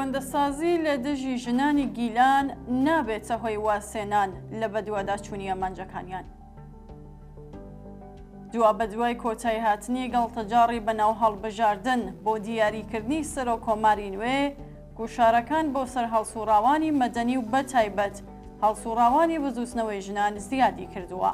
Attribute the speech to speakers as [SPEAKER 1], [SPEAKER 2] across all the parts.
[SPEAKER 1] پەیوەندەسازی لە دژی ژنانی گیلان نابێتە هۆی واسێنان لە بەدواداچوونی ئەمانجەکانیان. دوا بەدوای کۆتایی هاتنی گەڵتەجاڕی بەناو هەڵبژاردن بۆ دیاریکردنی سەرۆک کۆماری نوێ، گوشارەکان بۆ سەر هەڵسوڕاوانی مەدەنی و بەتایبەت هەڵسوڕاوانی بزوسنەوەی ژنان زیادی کردووە.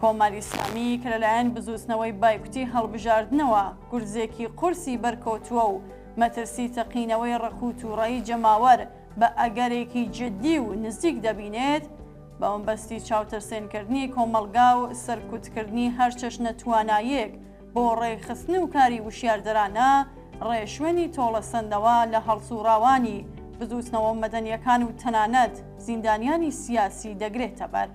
[SPEAKER 1] کۆماری ئیسلامی کە لەلایەن بزوسنەوەی بایکوتی هەڵبژاردنەوە گورزێکی قورسی بەرکەوتووە و مەترسی تەقینەوەی ڕەخوت و ڕێی جەماوەر بە ئەگەرێکی جددی و نزیک دەبینێت، بە ئەمبەستی چاوتەرسێنکردنی کۆمەلگا و سەرکوتکردنی هەر چەشنە توانایەک بۆ ڕێخستن و کاری وشیاردەرانە ڕێشوێنی تۆڵەسەندەوە لە هەڵسوڕاوانی بزوسنەوە مەدەنیەکان و تەنانەت زیندانیانی سیاسی دەگرێتە بەر.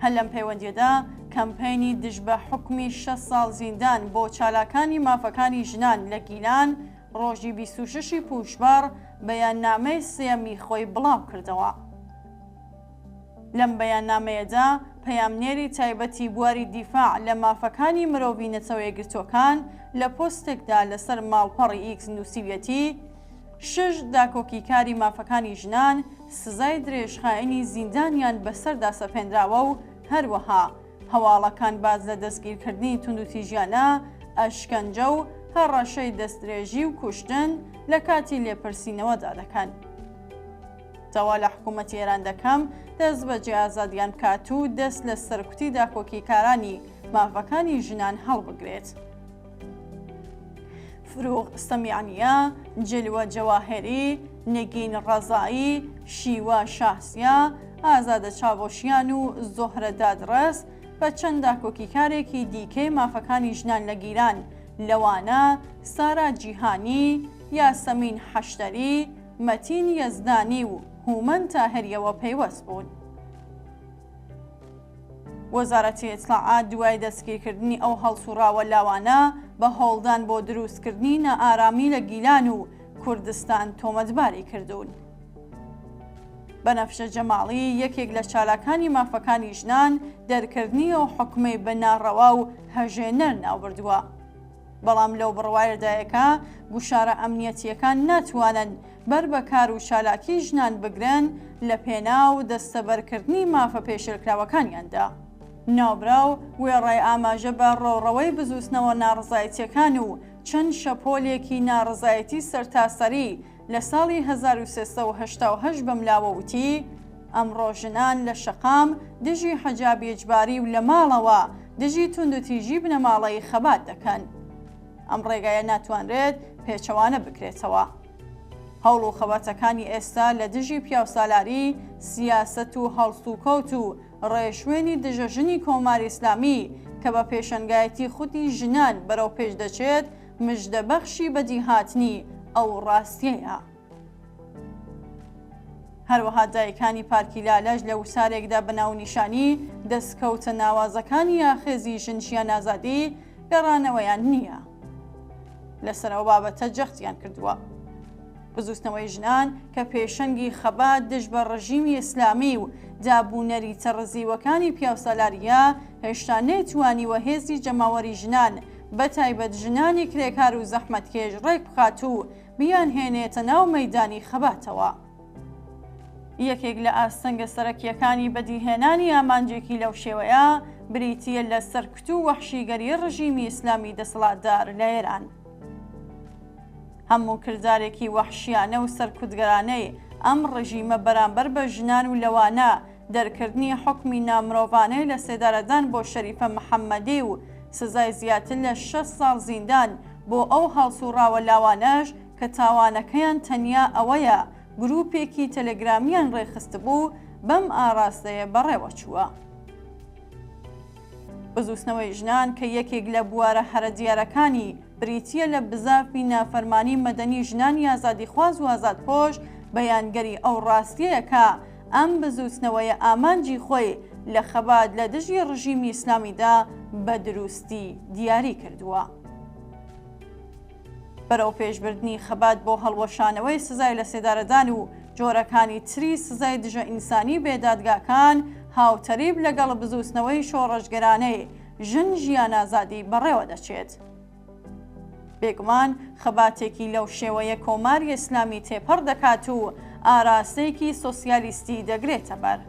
[SPEAKER 1] هەر لەم پەیوەندیەدا کەمپەینی دژ بە حکمی 6 ساڵ زیندان بۆ چالاکانی مافەکانی ژنان لە گیلان ڕۆژی 26 پوشبەر بەیاننامەی سێمی خۆی بڵاو کردەوە. لەم بەیاننامەیەدا پەیامنێری تایبەتی بواری دیفاع لە مافەکانی مرۆڤی نەتەوە یەکگرتووەکان لە پۆستێکدا لەسەر ماڵپەڕی ئیکس نووسیویەتی 6 داکۆکیکاری مافەکانی ژنان سزای درێژخایەنی زیندانیان بەسەردا سەپێنراوە و هەروەها هەواڵەکان باز لە دەستگیرکردنی توندوتیژیانە، ئەشکەنجە و هەڕەشەی دەستدرێژی و کوشتن لە کاتی لێپرسینەوەدا دەکەن. داوا لە حکوومەتی ئێران دەکەم دەست بەجێ ئازادیان بکات و دەست لە سەرکوتی داکۆکیکارانی مافەکانی ژنان هەڵبگرێت. فروغ سەمیعانیە، جلوە جەواهێری، نگین ڕەزایی، شیوا شاسیا، ئازادە چاوۆشیان و زۆهرە دادڕەس بە چەند داکۆکیکارێکی دیکەی مافەکانی ژنان لە گیلان لەوانە سارا جیهانی، یاسەمین حەشتەری، مەتین یەزدانی و هومەن تاهەریەوە پەیوەست بوون. وەزارەتی ئیتلاعات دوای دەستگیرکردنی ئەو هەڵسوڕاوە لاوانە بە هەوڵدان بۆ دروستکردنی نەئارامی لە گیلان و کوردستان تۆمەتباری کردوون. بەنەفشە جەماڵی یەکێک لە چالاکانی مافەکانی ژنان دەرکردنی ئەو حکمەی بە ناڕەوا و هەژێنەر ناوبردووە. بەڵام لەو بڕوایەدایەکە گوشارە ئەمنیەتیەکان ناتوانن بەر بە کار و چالاکی ژنان بگرن لە پێناو دەستەبەرکردنی مافە پێشێلکراوەکانیاندا. ناوبراو وێڕای ئاماژە بە ڕۆڕەوەی بزوسنەوە ناڕزایەتیەکان و چەند شەپۆلێکی ناڕزایەتی سەرتاسەری لە ساڵی 1388 بەملاوە وتی ئەمڕۆ ژنان لە شەقام دژی حەجابی ئیجباری و لە ماڵەوە دژی توندوتیژی بنەماڵەی خەبات دەکەن. ئەم ڕێگایە ناتوانرێت پێچەوانە بکرێتەوە. هەوڵ و خەباتەکانی ئێستا لە دژی پیاوسالاری، سیاسەت و هەڵسوکەوت و ڕێشوێنی دژەژنی کۆماری ئیسلامی کە بە پێشەنگایەتی خودی ژنان بەرەو پێش دەچێت مژدەبەخشی بەدیهاتنی ئەو ڕاستیەیە. هەروەها دایکانی پارکی لالەژ لە وسارێکدا بەناونیشانی دەستکەوتە ناوازەکانی یاخێزی ژنشیان ئازادی گەڕانەوەیان نییە. لەسەر ئەو بابەتە جەختیان کردووە. بزوسنەوەی ژنان کە پێشەنگی خەبات دژ بە ڕژیمی ئیسلامی و دابوونەری تەڕزیوەکانی پیاوسالاریە هێشتا نەیتوانیوە هێزی جەماوەری ژنان بەتایبەت ژنانی کرێکار و زەحمەتکێش ڕێک بخات و بیان هێنێتە ناو مەیدانی خەباتەوە. یەکێک لە ئاستەنگە سەرەکیەکانی بەدیهێنانی ئامانجێکی لەو شێوەیە بریتیە لە سەرکوت و وەحشیگەری ڕژیمی ئیسلامی دەسەڵاتدار لە ئێران. هەموو کردارێکی وەحشیانە و سەرکوتگەرانەی ئەم ڕژیمە بەرامبەر بە ژنان و لەوانە دەرکردنی حکمی نامرۆڤانەی لە سێدارەدان بۆ شەریفە محەممەدی و سزای زیاتر لە 6 ساڵ زیندان بۆ ئەو هەڵسوڕاوە لاوانەش کە تاوانەکەیان تەنیا ئەوەیە گروپێکی تەلەگرامیان ڕێخست بوو بەم ئاراستەیە بەڕێوە چووە. بزوسنەوەی ژنان کە یەکێک لە بوارە هەرە دیارەکانی بریتیە لە بزافی نافەرمانی مەدەنی ژنانی ئازادیخواز و ئازادپۆش بەیانگەری ئەو ڕاستیەیە کە ئەم بزوسنەوەیە ئامانجی خۆی لە خەبات لە دژی ڕژیمی ئیسلامیدا بە دروستی دیاری کردووە. بەرەو پێشبردنی خەبات بۆ هەڵوەشانەوەی سزای لە سێدارەدان و جۆرەکانی تری سزای دژە ئینسانی بێدادگاکان هاوتەریب لەگەڵ بزوسنەوەی شۆڕەشگەرانەی ژن ژیان ئازادی بەڕێوە دەچێت. بێگومان خەباتێکی لەو شێوەیە کۆماری ئیسلامی تێپەڕ دەکات و ئاراستەیەکی سۆسیالیستی دەگرێتە بەر.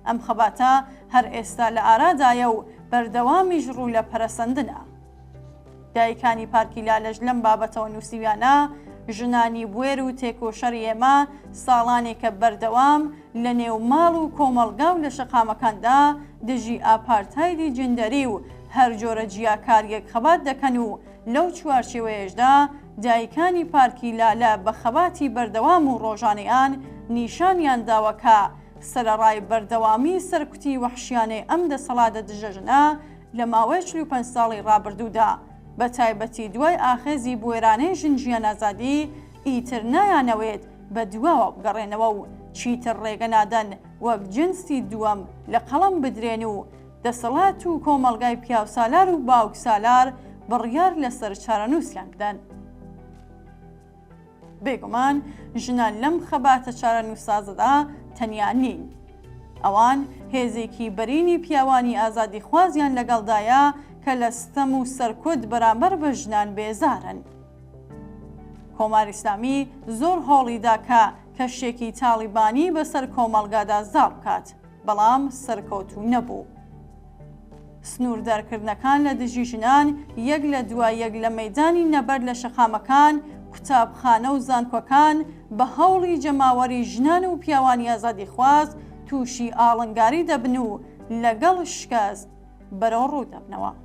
[SPEAKER 1] ئەم خەباتە هەر ئێستا لە ئارادایە و بەردەوامیش ڕوو لە پەرەسەندنە. دایکانی پارکی لالەژ لەم بابەتەوە نووسیویانە ژنانی بوێر و تێکۆشەری ئێمە ساڵانێکە بەردەوام لە نێو ماڵ و کۆمەڵگا و لە شەقامەکاندا دژی ئاپارتایدی جندەری و هەر جۆرە جیاکاریەک خەبات دەکەن و لەو چوارچێوەیەشدا دایکانی پارکی لالە بە خەباتی بەردەوام و ڕۆژانەیان نیشانیان داوەکە سەرەڕای بەردەوامی سەرکوتی وەحشیانەی ئەم دەسەڵاتە دژەژنە لە ماوەی 45 ساڵی ڕابردوودا بە تایبەتی دوای ئاخێزی بوێرانەی ژنجیان ئازادی ئیتر نایانەوێت بە دواوە بگەڕێنەوە و چیتر ڕێگە نادەن وەک جنسی دووەم لە قەڵەم بدرێن و دەسەڵات و کۆمەڵگای پیاو سالار و باوک سالار بڕیار لەسەر چارەنووسیان بدەن. بێگومان ژنان لەم خەباتە چارەنووسازەدا تەنیا نین. ئەوان هێزێکی بەرینی پیاوانی ئازادی خوازیان لەگەڵدایە کە لە ستەم و سەرکوت بەرامبەر بە ژنان بێزارن. کۆماری ئیسلامی زۆر هۆڵیدا کە کەشێکی تاڵیبانی بەسەر کۆمەڵگادا زاڵ بکات، بەڵام سەرکەوتوو نەبوو. سنووردارکردنەکان لە دژی ژنان یەک لە دوای یەک لە مەیدانی نەبەر لە شەقامەکان، قوتابخانە و زانکۆکان بە هەوڵی جەماوەری ژنان و پیاوانی ئازادی خواز تووشی ئاڵنگاری دەبن و لەگەڵ شکست بەرەو ڕوو دەبنەوە.